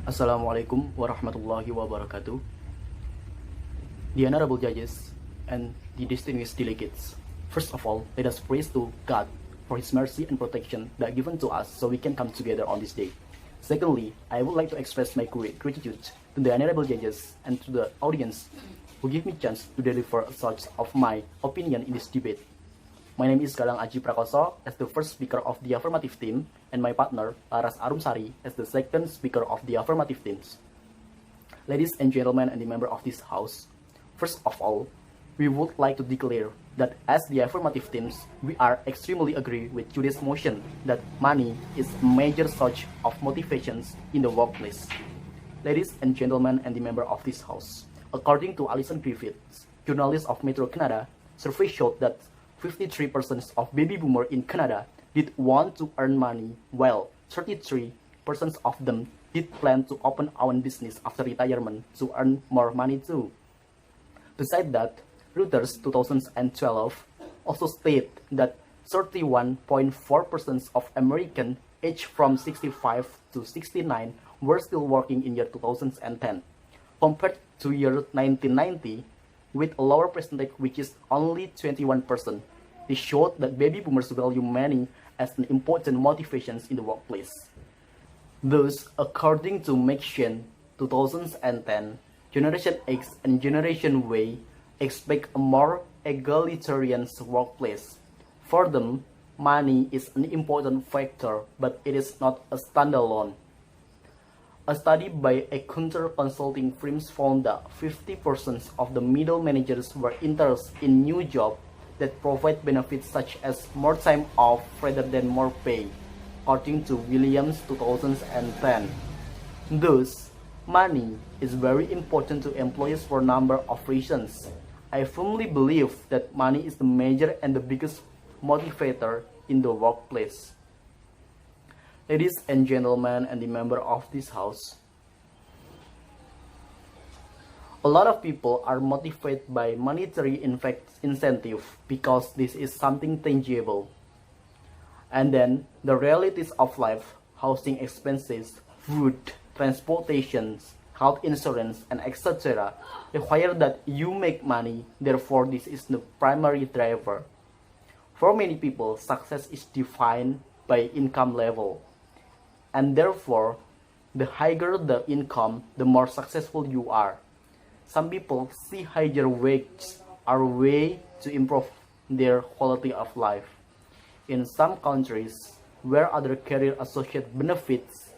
Assalamualaikum warahmatullahi wabarakatuh. The honorable judges and the distinguished delegates. First of all, let us praise to God for His mercy and protection that given to us so we can come together on this day. Secondly, I would like to express my gratitude to the honorable judges and to the audience who give me chance to deliver such of my opinion in this debate. My name is Galang Aji Prakoso as the first speaker of the affirmative team and my partner Laras Arumsari as the second speaker of the affirmative teams. Ladies and gentlemen and the member of this house, first of all, we would like to declare that as the affirmative teams, we are extremely agree with today's motion that money is a major source of motivations in the workplace. Ladies and gentlemen and the member of this house, according to Alison Griffiths, journalist of Metro Canada, survey showed that 53% of baby boomers in Canada did want to earn money, while 33% of them did plan to open own business after retirement to earn more money too. Besides that, Reuters 2012 also state that 31.4% of Americans aged from 65 to 69 were still working in year 2010, compared to year 1990 with a lower percentage which is only 21%. This showed that baby boomers value money as an important motivation in the workplace. Thus, according to Maxion 2010, Generation X and Generation Y expect a more egalitarian workplace. For them, money is an important factor, but it is not a standalone. A study by a counter consulting firms found that 50% of the middle managers were interested in new jobs that provide benefits such as more time off rather than more pay, according to Williams 2010. Thus, money is very important to employees for a number of reasons. I firmly believe that money is the major and the biggest motivator in the workplace. Ladies and gentlemen and the member of this house, a lot of people are motivated by monetary incentive because this is something tangible. And then the realities of life, housing expenses, food, transportation, health insurance, and etc. require that you make money, therefore this is the primary driver. For many people, success is defined by income level, and therefore the higher the income, the more successful you are. Some people see higher wages are a way to improve their quality of life. In some countries where other career associated benefits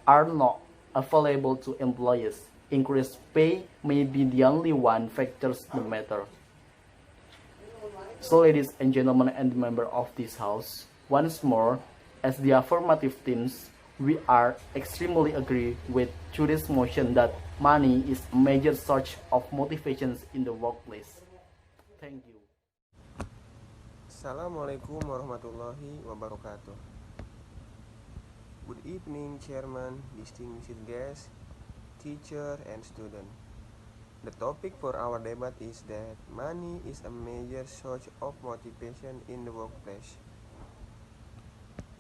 are not available to employees, increased pay may be the only one factors that matter. So ladies and gentlemen and members of this house, once more, as the affirmative teams, we are extremely agree with today's motion that money is a major source of motivations in the workplace. Thank you. Assalamualaikum warahmatullahi wabarakatuh. Good evening, Chairman, distinguished guests, teacher, and student. The topic for our debate is that money is a major source of motivation in the workplace.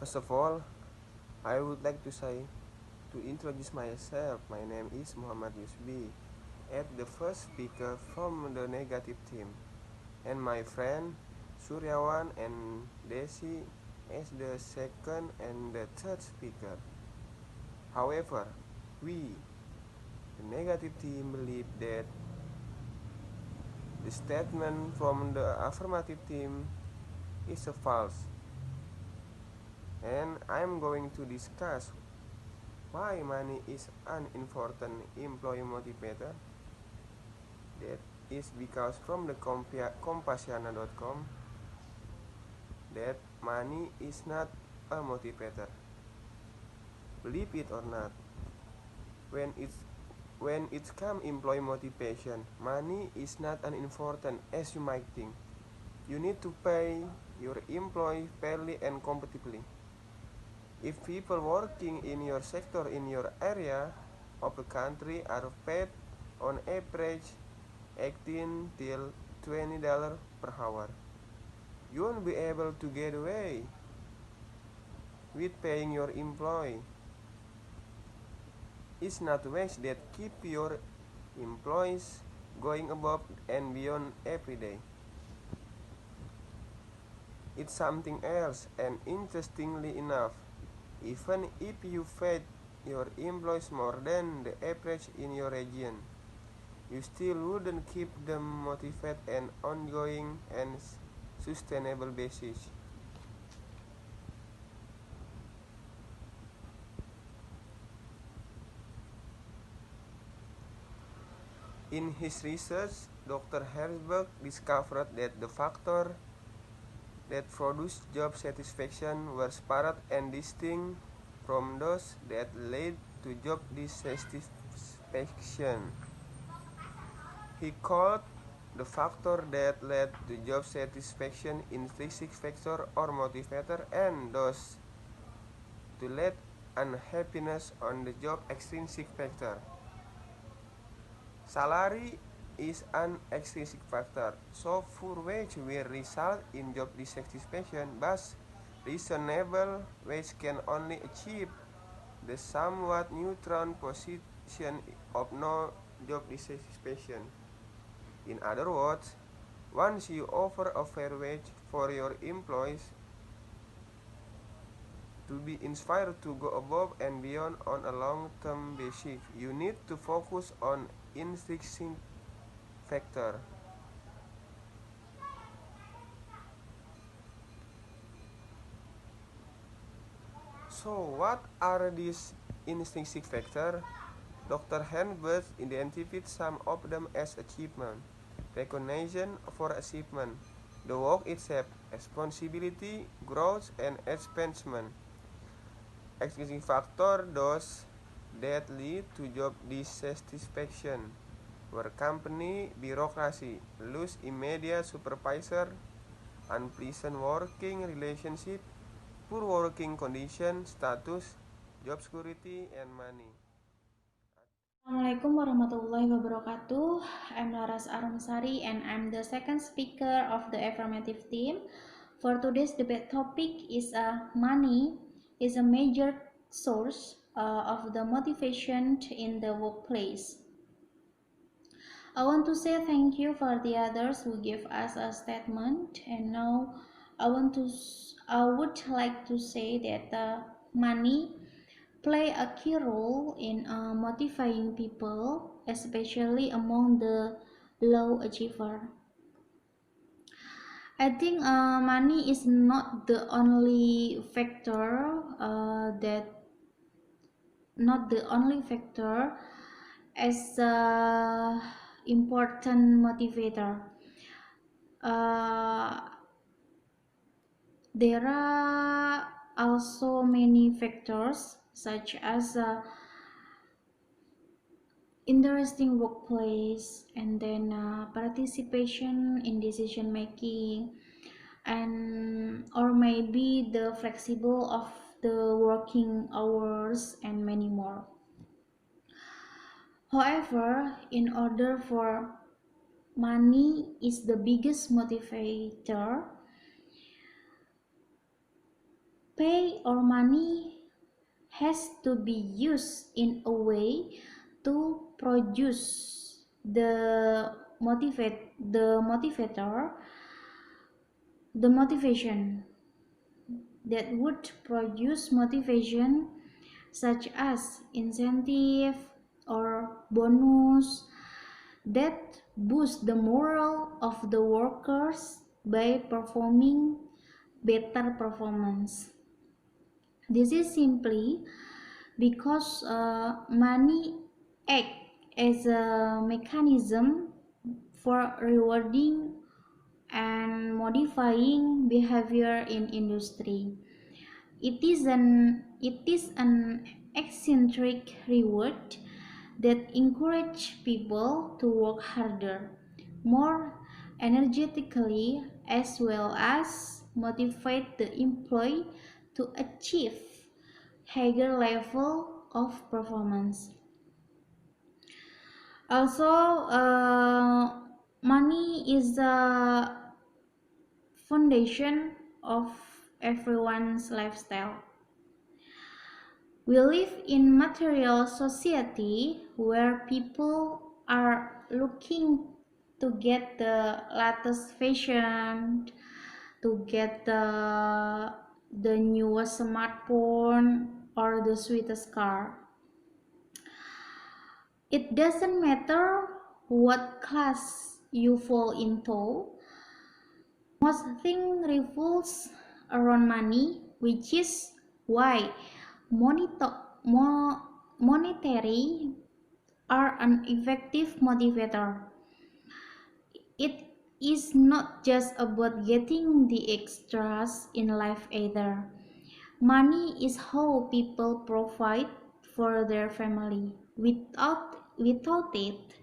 First of all, I would like to introduce myself. My name is Muhammad Yusbi, as the first speaker from the negative team, and my friend Suryawan and Desi as the second and the third speaker. However, we, the negative team, believe that the statement from the affirmative team is a false. And I'm going to discuss why money is an important employee motivator. That is because from the Compasiana.com that money is not a motivator. Believe it or not, when it's come employee motivation, money is not an important as you might think. You need to pay your employee fairly and competitively. If people working in your sector in your area of the country are paid on average $18 till $20 per hour, you won't be able to get away with paying your employee. is not wage that keep your employees going above and beyond every day. It's something else, and interestingly enough, even if you paid your employees more than the average in your region, you still wouldn't keep them motivated and ongoing and sustainable basis. In his research, Dr. Herzberg discovered that the factor that produced job satisfaction were separate and distinct from those that led to job dissatisfaction. He called the factor that led to job satisfaction intrinsic factor or motivator, and those to lead unhappiness on the job extrinsic factor. Salary is an extrinsic factor, so poor wage will result in job dissatisfaction, but reasonable wage can only achieve the somewhat neutral position of no job dissatisfaction. In other words, once you offer a fair wage for your employees to be inspired to go above and beyond on a long-term basis, you need to focus on intrinsic factor. So what are these intrinsic factors? Dr. Henberg identified some of them as achievement, recognition for achievement, the work itself, responsibility, growth, and advancement. Extrinsic factors those that lead to job dissatisfaction, where company bureaucracy, loose immediate supervisor, unpleasant working relationship, poor working condition, status, job security, and money. Assalamualaikum warahmatullahi wabarakatuh. I'm Laras Arumsari and I'm the second speaker of the Affirmative team. For today's debate topic is money is a major source of the motivation in the workplace. I want to say thank you for the others who gave us a statement, and now I would like to say that money play a key role in motivating people, especially among the low achiever. I think money is not the only factor not the only factor as a important motivator. Uh, there are also many factors such as interesting workplace, and then participation in decision making, and or maybe the flexible of the working hours and many more. However, in order for money is the biggest motivator, pay or money has to be used in a way to produce the motivation that would produce motivation such as incentive or bonus that boost the morale of the workers by performing better performance. This is simply because money act as a mechanism for rewarding and modifying behavior in industry. It is an eccentric reward that encourage people to work harder, more energetically, as well as motivate the employee to achieve higher level of performance. Also, money is the foundation of everyone's lifestyle. We live in material society where people are looking to get the latest fashion, to get the newest smartphone or the sweetest car. It doesn't matter what class you fall into. Most thing revolves around money, which is why monetary are an effective motivator. It is not just about getting the extras in life either. Money is how people provide for their family. Without it,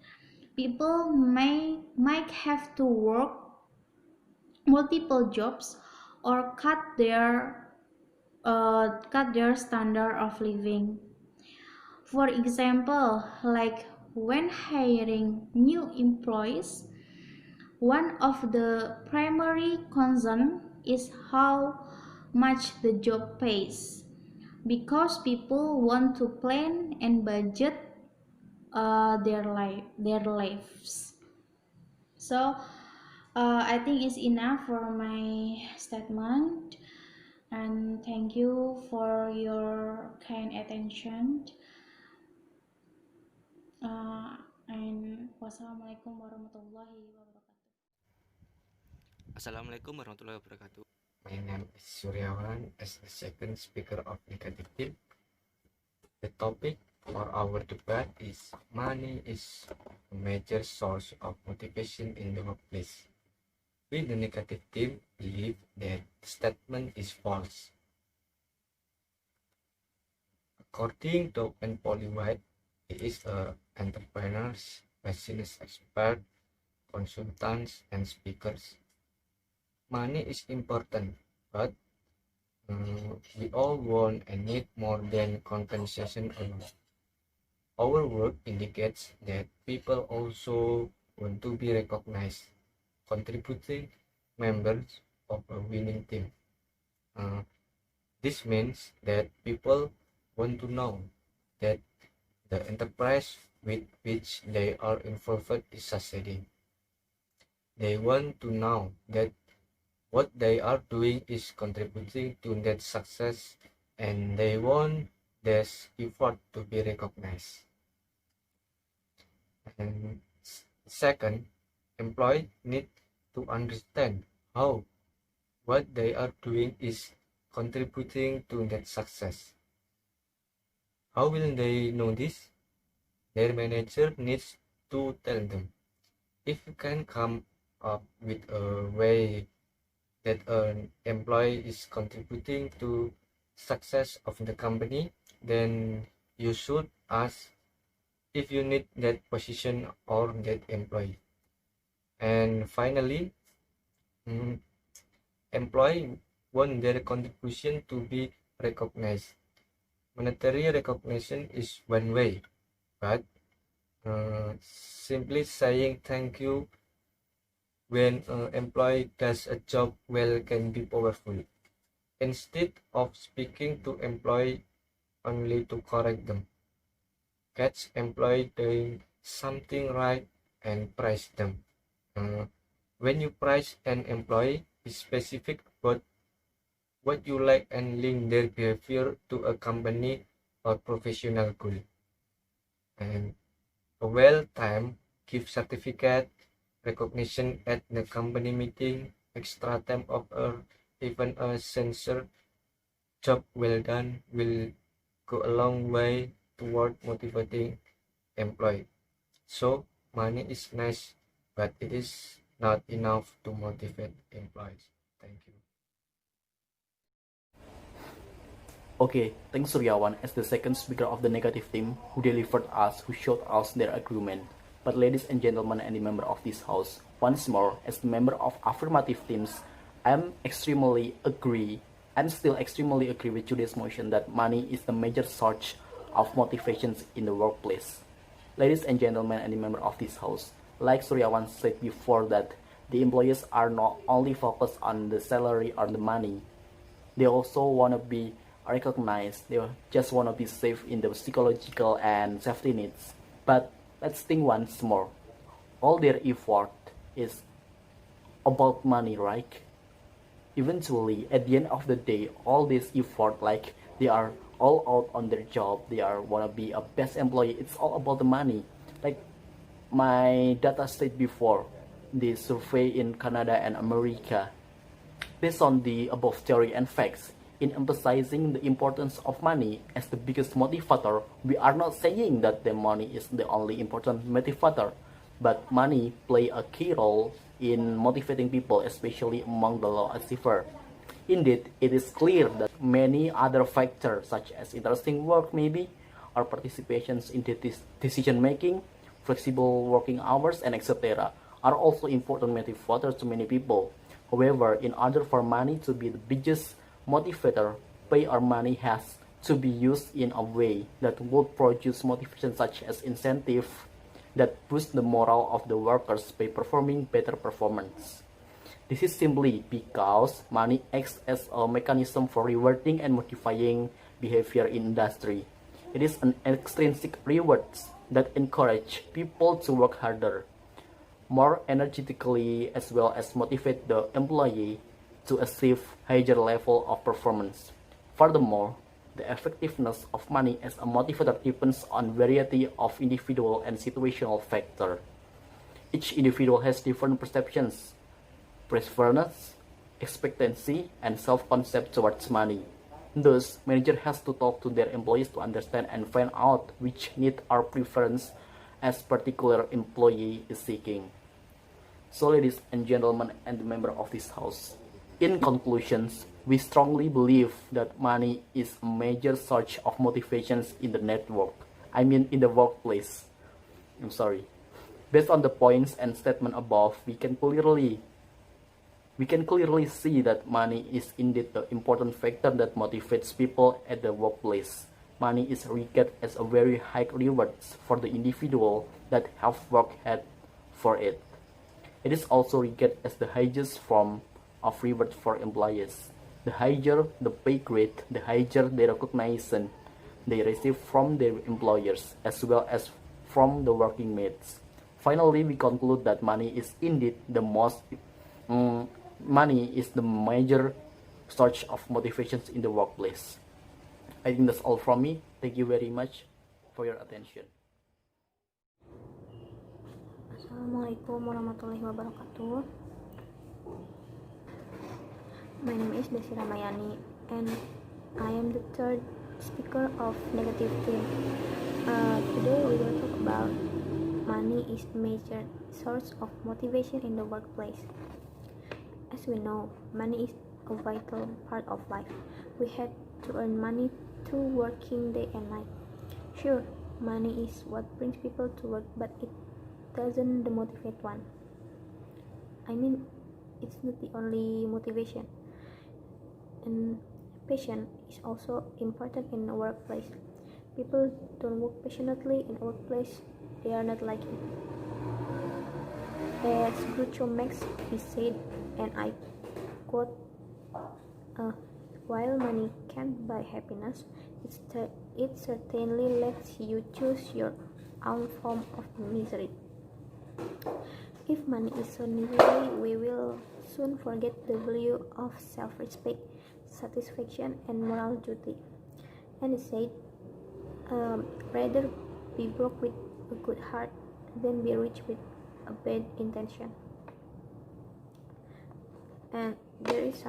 people might have to work multiple jobs or cut their standard of living. For example, like when hiring new employees, one of the primary concerns is how much the job pays, because people want to plan and budget their lives. So I think it's enough for my statement, and thank you for your kind attention. And wassalamualaikum warahmatullahi wabarakatuh. Assalamualaikum warahmatullahi wabarakatuh. My name is Suryawan as the second speaker of negative team. The topic for our debate is money is a major source of motivation in the workplace. We, the negative team, believe that the statement is false. According to Open Polywide, he is a entrepreneurs, business expert, consultants, and speakers. Money is important, but we all want and need more than compensation alone. Our work indicates that people also want to be recognized, contributing members of a winning team. This means that people want to know that the enterprise with which they are involved is succeeding. They want to know that what they are doing is contributing to that success, and they want their effort to be recognized. And second, employees need to understand how what they are doing is contributing to that success. How will they know this? Their manager needs to tell them. If you can come up with a way that an employee is contributing to success of the company, then you should ask if you need that position or that employee. And finally, employee want their contribution to be recognized. Monetary recognition is one way, but simply saying thank you when an employee does a job well can be powerful. Instead of speaking to employee only to correct them, catch employee doing something right and praise them. When you praise an employee, be specific about what you like and link their behavior to a company or professional goal. And a well-timed gift certificate, recognition at the company meeting, extra time of even a sincere job well done will go a long way toward motivating employee. So money is nice, but it is not enough to motivate employees. Thank you. Okay, thanks Suryawan as the second speaker of the negative team who showed us their agreement. But ladies and gentlemen and the member of this house, once more, as the member of affirmative teams, I'm still extremely agree with today's motion that money is the major source of motivations in the workplace. Ladies and gentlemen and the member of this house, like Suryawan said before, that the employees are not only focused on the salary or the money, they also want to be recognize they just want to be safe in the psychological and safety needs. But let's think once more. All their effort is about money, right? Eventually, at the end of the day, all this effort, like they are all out on their job, they are want to be a best employee, it's all about the money. Like my data state before, the survey in Canada and America, based on the above theory and facts, in emphasizing the importance of money as the biggest motivator, we are not saying that the money is the only important motivator, but money play a key role in motivating people, especially among the low achiever. Indeed, it is clear that many other factors such as interesting work maybe, or participations in decision making, flexible working hours, and etc. are also important motivators to many people. However, in order for money to be the biggest motivator, pay or money has to be used in a way that would produce motivation such as incentive that boost the morale of the workers by performing better performance. This is simply because money acts as a mechanism for rewarding and modifying behavior in industry. It is an extrinsic rewards that encourage people to work harder, more energetically, as well as motivate the employee to achieve higher level of performance. Furthermore, the effectiveness of money as a motivator depends on variety of individual and situational factors. Each individual has different perceptions, preference, expectancy, and self-concept towards money. Thus, manager has to talk to their employees to understand and find out which need or preference as particular employee is seeking. So, ladies and gentlemen, and the member of this house, in conclusions, we strongly believe that money is a major source of motivations in the network. I mean, in the workplace. Based on the points and statement above, we can clearly see that money is indeed the important factor that motivates people at the workplace. Money is regarded as a very high reward for the individual that have worked hard for it. It is also regarded as the highest form of reward for employees. The higher the pay grade, the higher the recognition they receive from their employers as well as from the working mates. Finally, we conclude that money is indeed the major source of motivations in the workplace. I think that's all from me. Thank you very much for your attention. Assalamualaikum warahmatullahi wabarakatuh. My name is Desi Ramayani and I am the third speaker of negative team. Today we will talk about money is a major source of motivation in the workplace. As we know, money is a vital part of life. We have to earn money through working day and night. Sure, money is what brings people to work, but it doesn't motivate one. I mean, it's not the only motivation. And passion is also important in a workplace. People don't work passionately in a workplace, they are not like it. As Groucho Marx said, and I quote, while money can't buy happiness, it certainly lets you choose your own form of misery. If money is so necessary, we will soon forget the value of self-respect, satisfaction, and moral duty. And he said, rather be broke with a good heart than be rich with a bad intention. And there is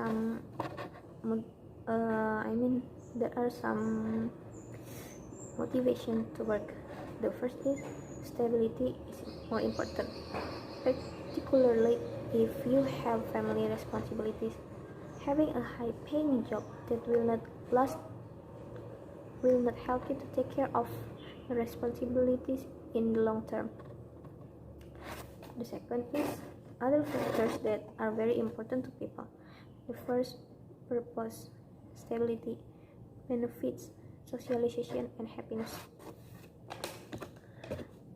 there are some motivation to work. The first is stability is more important, particularly if you have family responsibilities. Having a high-paying job that will not help you to take care of your responsibilities in the long term. The second is other factors that are very important to people. The first, purpose, stability, benefits, socialization, and happiness.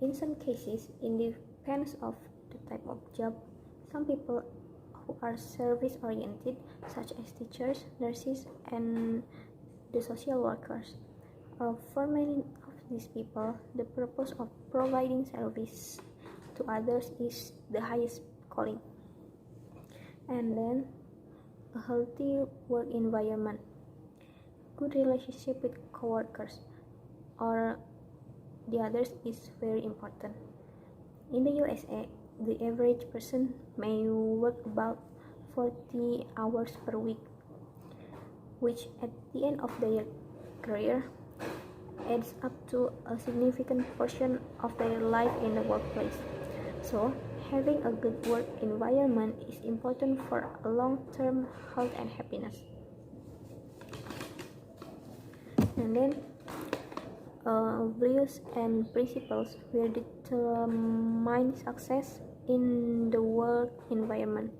In some cases, it depends of the type of job. Some people who are service-oriented, such as teachers, nurses, and the social workers. For many of these people, the purpose of providing service to others is the highest calling. And then, a healthy work environment, good relationship with coworkers or the others is very important. In the USA, the average person may work about 40 hours per week, which at the end of their career adds up to a significant portion of their life in the workplace. So, having a good work environment is important for long-term health and happiness. And then, values and principles will determine success in the work environment,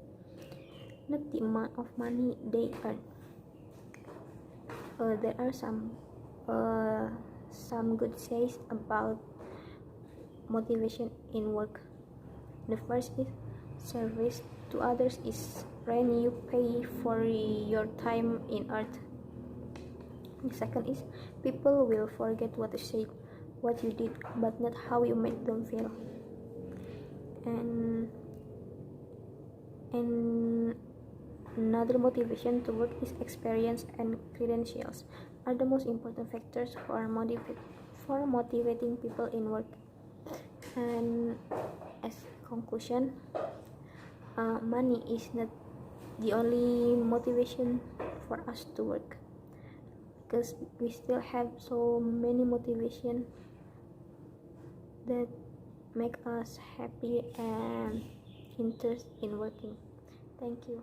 not the amount of money they earn. There are some good says about motivation in work. The first is service to others is when you pay for your time in earth. The second is people will forget what you said, what you did, but not how you made them feel. And another motivation to work is experience and credentials are the most important factors for motivating people in work. And as conclusion, money is not the only motivation for us to work, because we still have so many motivation that make us happy and interest in working. Thank you.